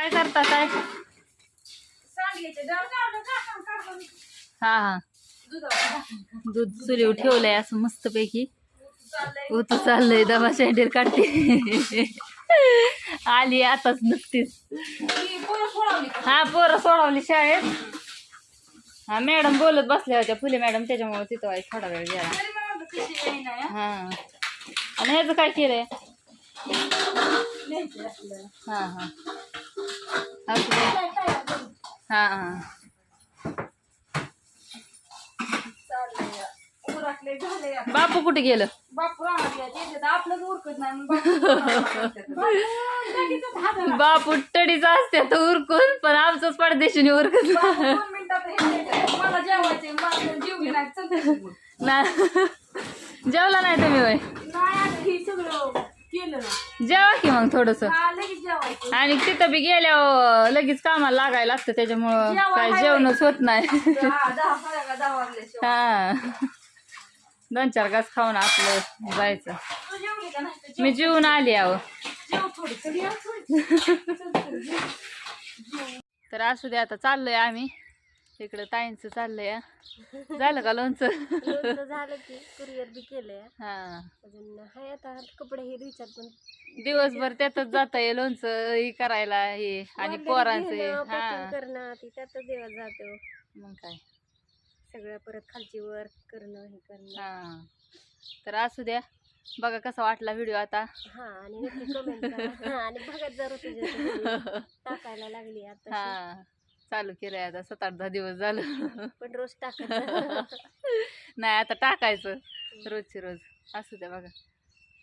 काय करता काय? हा हा दूध चुलीवर ठेवलंय असं मस्त पैकी. होत चाललंय दमा शेंडीर काढते. आली आताच नुकतीच. हा पोरं सोडवली शाळेत. हा मॅडम बोलत बसल्या होत्या फुले मॅडम त्याच्यामुळे तिथं आहे थोडा वेळ गेला. हा आणि ह्याचं काय केलंय? हा हा हा हा बापू कुठे गेलं? बापू टडीच असते तर उरकून पण आमचंच परदेशीने उरकत ना. जेवला नाही तुम्ही वय? जेवा की मग थोडस. आणि तिथं बी गेल्यावर लगेच कामाला लागायला लागतं त्याच्यामुळं काय जेवणच होत नाही. हा 2-4 घास खाऊन आपलं जायचं. मी जेवून आली आहो. तर असू दे आता चाललोय आम्ही इकडं ताईंचं चाललंय. झालं का लोणचं? झालं की कुरिअर बी केलंय. हा अजून हाय आता कपडे हे रिचार्ज पण दिवसभर त्यातच जात आहे लोणचं हे करायला हे आणि पोरांचं हा करणं त्यातच दिवस जातो. मग काय सगळं परत खालची वर करणं हे करणं. हा तर असू द्या बघा कसा वाटला व्हिडिओ आता. हा आणि नक्की कमेंट करा आणि बघत जर तुझ्या टाकायला लागली आता. हा चालू केलंय आता 7-8-10 दिवस झालं. पण रोज टाकायचं नाही आता टाकायचं रोजची रोज. असू द्या बघा.